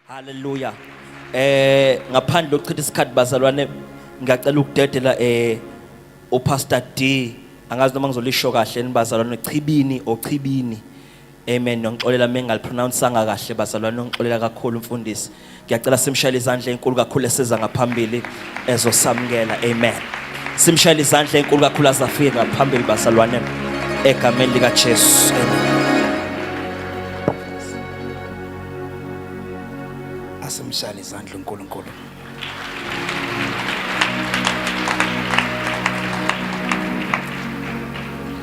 Hallelujah. Ngaphandle lokuchitha isikhathi bazalwane ngiyacela ukudedela uPastor D angazi noma ngizolisho kahle nibazalwane ochibini. Amen. Ngixolela mengalipronounceanga kahle bazalwane ngixolela kakhulu umfundisi. Ngiyacela simshayele izandla ezinkulu kakhulu esiza ngaphambili ezosamukela. Amen. Simshayele izandla ezinkulu kakhulu azafika ngaphambili bazalwane egameni lika Jesu. Amen. Asimshayele izandla uNkulunkulu.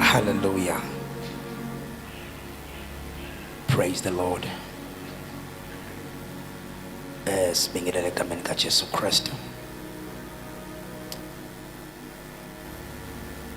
Hallelujah. Praise the Lord. Sibingelele egameni kaJesu Kristu.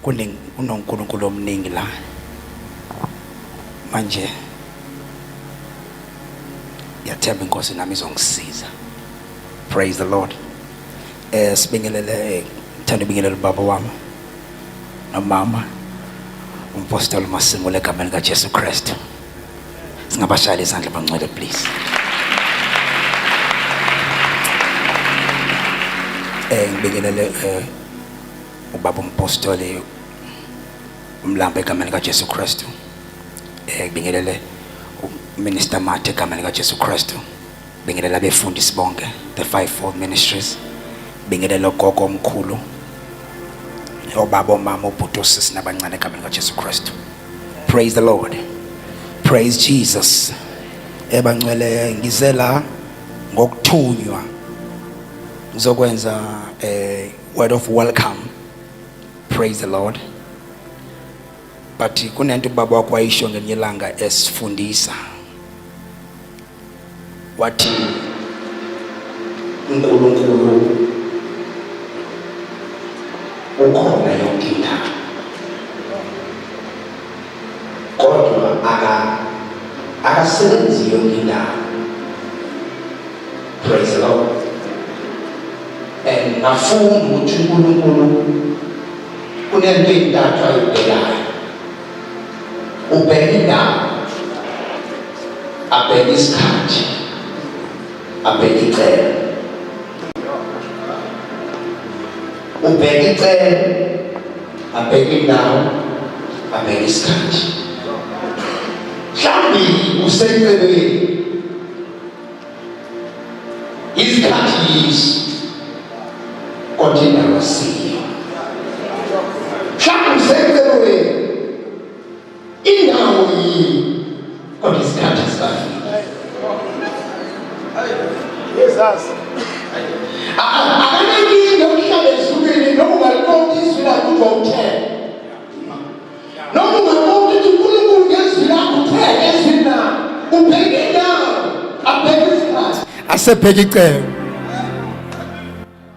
Kunonkulunkulu omningi la. Manje yathemba inkosi nami izongisiza. Praise the Lord. Sibingelele thanda ubingelele baba wami nomama umpostoli Masimule egameni kaJesu Kristu. Singabashayela izandla bangcwele please. Ngibingelele ubaba umpostoli umlambo egameni kaJesu Kristu. Ngibingelele Minister Mate egameni kaJesu Kristu. Ngibingelele abefundisi bonke the fivefold ministries. Ngibingelele gogo omkhulu obaba omama ubhuti osisi nabancane egameni kaJesu Kristu. Praise the Lord. Praise Jesus. Ebangcwele ngizela ngokuthunywa ngizokwenza word of welcome. Praise the Lord. But kunento baba wakho wayisho ngelinye ilanga esifundisa wathi uNkulunkulu ukhona yonke indawo kodwa akasebenzi yonke indawo. Praise the Lord. And ngafunda ukuthi uNkulunkulu kunento entathu ayibhekayo. Ubheka indawo, abheka isikhathi, abheka icebo. Ubheka icebo, abheka indawo, abheka isikhathi. Mhlawumbe usecebeni isikhathi yiso kodwa indawo asiyo. Mhlawumbe usecebeni indawo yini kodwa isikhathi sikafika. Jesus. Akanankinga umhlaba esukeni noma ungalibona izwi lakho uzowuthela. Noma ungabona ukuthi uNkulunkulu ngezwi lakho uthela ezwini lakho. Ubheke indawo, abheke isikhathi. Asebheke icebo.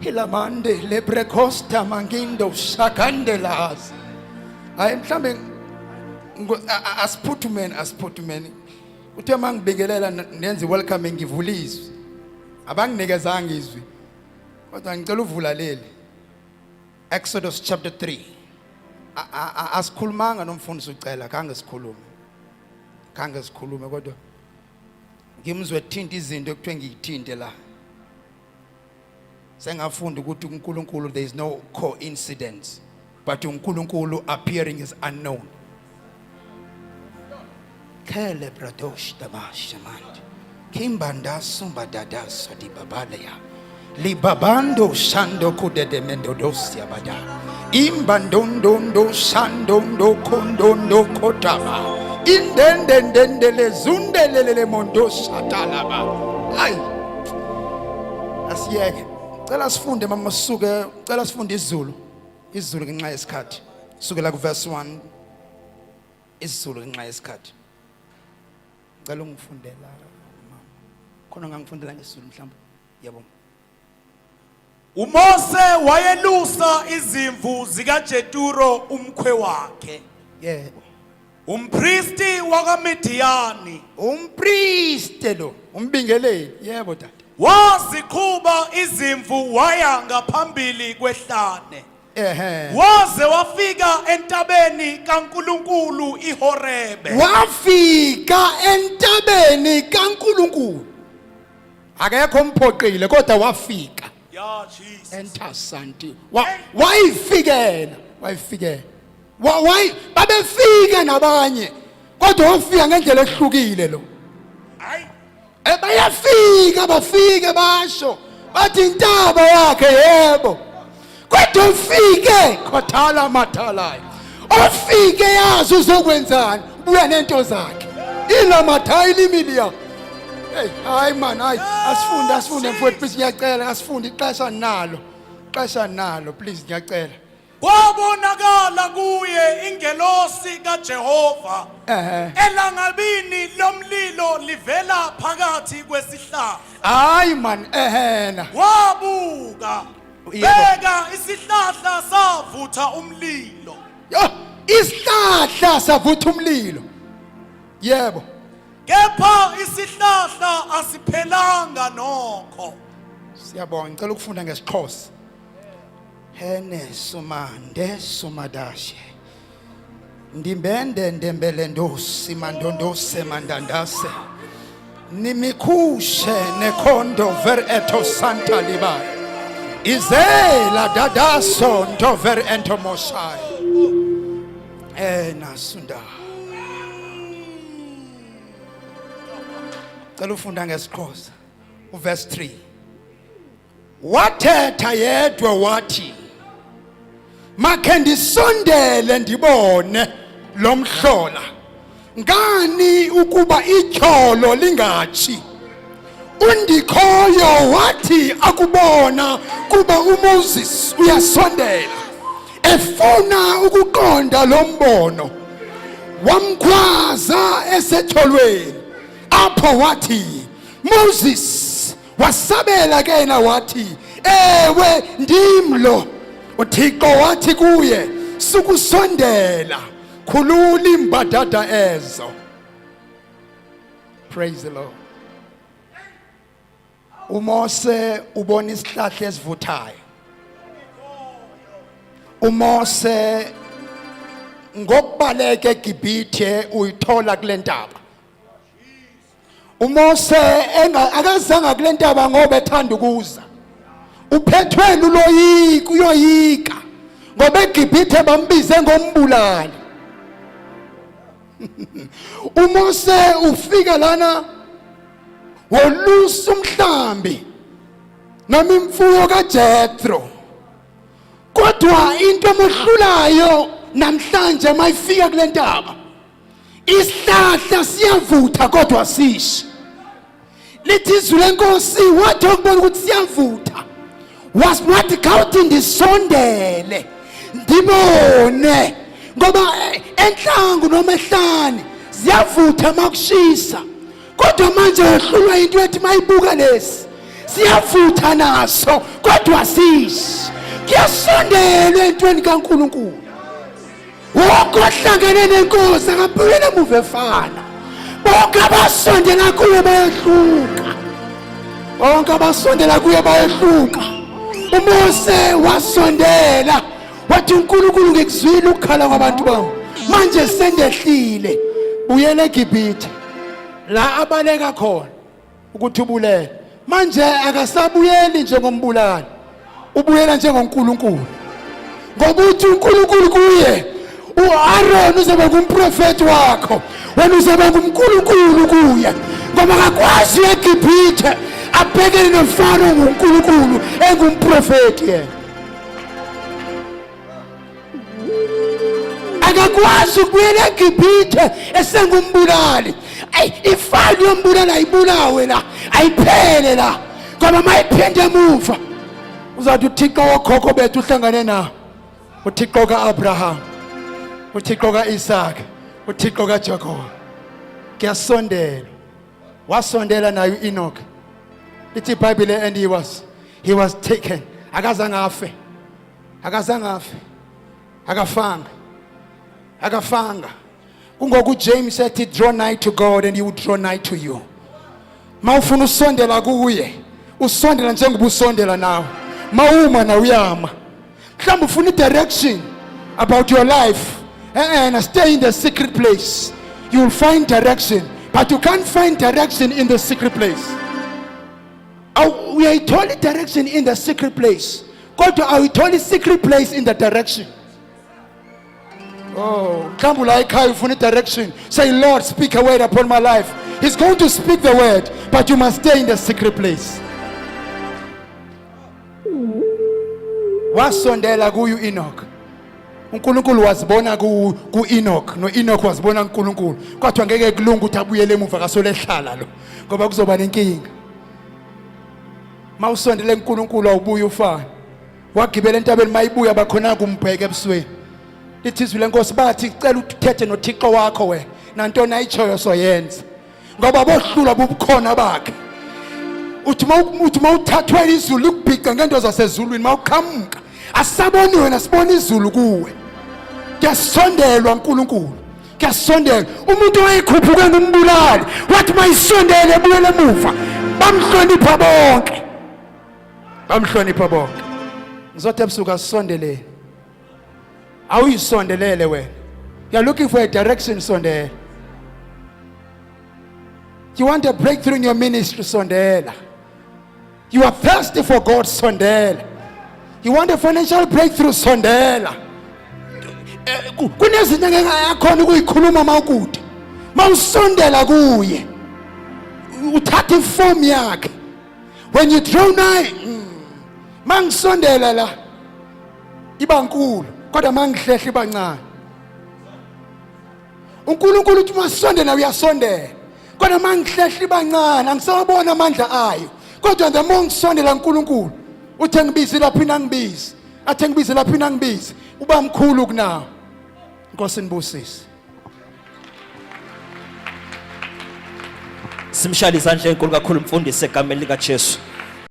Hilamande lebrekosta mangindo shakandelas. Hayi mhlambe asiphuthumeni uthe mangibingelela nenze welcome ngivula izwi abanginikezanga izwi kodwa ngicela uvula leli Exodus chapter 3 asikhulumanga nomfundisi ucela khange sikhulume kodwa ngimzwe thinta izinto ekuthiwe ngiyithinte la sengafunda ukuthi uNkulunkulu there is no coincidence but uNkulunkulu appearing is unknown. Kele bradosh tabashamand kimbanda sumba dadaso di babalaya libabando shando kudede mendo dosia bada imbandondo sandondo kondondo kotaba indendendendele zundelele mondo satalaba. Ay asiyeke cela sifunde mama suke cela sifunde izulu ngenxa yesikhathi sukela ku verse 1 izulu ngenxa yesikhathi. Ngicela ungifundela mama. Khona ngangifundela ngesizulu mhlawumbe. Yebo. uMose wayelusa izimvu zikaJeturo umkhwe wakhe. Yebo. Umpristi wakaMidiyani. Umpristi lo, umbingeleli. Yebo tata. Waziqhuba izimvu waya ngaphambili kwehlane. waze wafika entabeni kaNkulunkulu iHorebe. Wafika entabeni kaNkulunkulu. akekho umphoqile kodwa wafika Ya Jesus. entasanti wayifikela babefika nabanye kodwa wafika ngendlela ehlukile lo Hayi. bayafika bafike basho bathi intaba yakhe yebo kodwa ufike khothala mathalayo ufike yazi uzokwenzani buya nento zakhe ila mathayi limilia hey hayi man hayi asifunde mfowethu please ngiyacela asifunde ixesha nalo please ngiyacela Kwabonakala kuye ingelosi kaJehova elangabini lomlilo livela phakathi kwesihlahla. hayi man ehena Wabuka Yebo. beka isihlahla savutha umlilo. yo isihlahla savutha umlilo yebo Kepha isihlahla asiphelanga nokho. siyabonga ngicela ukufunda ngesixhosa hene sumande sumadashe ndimbende ndembele ndosi mandondose mandandase nimikushe nekhondo ver eto santa liba izela dadaso ndo ver ento mosai nasunda cela ufunda ngesixhosa uverse 3 wathetha yedwa wathi makhe ndisondele ndibone lo mhlola ngani ukuba ityholo lingatshi undikhoyo wathi akubona kuba uMoses uyasondela efuna ukuqonda lo mbono wamkhwaza esetholweni apho wathi Moses wasabela kena wathi ewe ndimlo uThixo wathi kuye sukusondela khulula imbadada ezo praise the Lord uMose ubona isihlahla esivuthayo uMose ngokubaleka eGibhithe uyithola kule ntaba uMose akazange kule ntaba ngoba ethanda ukuza uphethwe luloyika uyoyika ngoba eGibhithe bambize ngombulali uMose ufika lana wolusa umhlambi noma imfuyo kaJethro kodwa into emohlulayo namhlanje mayifika kule ntaba isihlahla siyavutha kodwa sishi lithi izwi lenkosi wathi ukubona ukuthi siyavutha wathi khawuthi ndisondele ndibone ngoba enhlangu noma ehlane ziyavutha makushisa kodwa manje wehlulwa into ethi mayibuka lesi siyavutha naso kodwa sishi kuyasondelwa entweni kaNkulunkulu wonke ohlangene nenkosi akabuyele emuva efana bonke abasondela kuye bayehluka bonke abasondela kuye bayehluka uMose wasondela wathi uNkulunkulu ngikuzwile ukukhala kwabantu bami manje sendehlile buyele eGibhithe la abaleka khona ukuthi ubulele manje akasabuyeli njengombulali ubuyela njengoNkulunkulu ngoba uthi uNkulunkulu kuye uAaron uzoba ngumprofeti wakho wena uzoba ngumNkulunkulu kuye ngoba akakwazi eGibhithe abhekene nomfana ngoNkulunkulu engumprofeti yena akakwazi ukubuyela eGibhithe esengumbulali ifani yombulali ayibulawe la ayiphele la ngoba mayiphinde emuva uzathi uThixo wokhokho bethu uhlangane nawo uThixo kaAbraham uThixo kaIsaka uThixo kaJakobe kuyasondela wasondela nayo uEnoch lithi iBhayibheli and he was taken akazange afe akafanga kungoku James ethi draw nigh to God and he will draw nigh to you mawufuna usondela kuye usondela njengoba usondela nawe mawuma na uyama mhlawumbe ufuna direction about your life and stay in the secret place you will find direction but you can't find direction in the secret place uyayithola direction in the secret place. Kodwa awuyitholi secret place in the direction. Oh, mhlawumbe la ekhaya ufuna direction. Say, Lord, speak a word upon my life. He's going to speak the word, but you must stay in the secret place. Wasondela kuyu Enoch. uNkulunkulu wazibona ku Enoch, no Enoch wazibona uNkulunkulu. Kodwa ngeke kulunga ukuthi abuyele emuva kasolehlala lo, ngoba kuzoba nenkinga. Mawusondele uNkulunkulu awubuye ufana. Wagibela entabeni mayibuya bakhona kumbheka ebusweni. Lithi izwi lenkosi bathi cela uthethe noThixo wakho wena. Nanto nayichoyo soyenza. Ngoba bohlula bubukhona bakhe. Uthi mawuthathwe izulu likubhiqa ngento zasezulwini mawuqhamuka. Asaboni wena sibona izulu kuwe. Kuyasondelwa uNkulunkulu. Kuyasondela. Umuntu oyikhuphuke ngumbulali. Wathi mayisondele ebuyele emuva. Bamhlonipha bonke. Bamhlonipha bonke. Ngizothi ebusuku asondelele. Awuyisondelele wena. You are looking for a direction, sondela. You want a breakthrough in your ministry, sondela. You are thirsty for God, sondela. You want a financial breakthrough, sondela. Kunezinto engayakhona ukuyikhuluma mawukude. Mawusondela kuye. Uthatha iform yakhe. When you draw nigh, mangisondela la iba nkulu, kodwa mangihlehla iba ncane. uNkulunkulu uthi masondela uyasondela. Kodwa mangihlehla iba ncane, angisabona amandla ayo. Kodwa the more ngisondela uNkulunkulu, uthe ngibize lapha inangibize. Athe ngibize lapha inangibize. Uba mkhulu kunawo. Inkosi nibusise. Simshaya izandla enkulu kakhulu mfundisi egameni lika Jesu.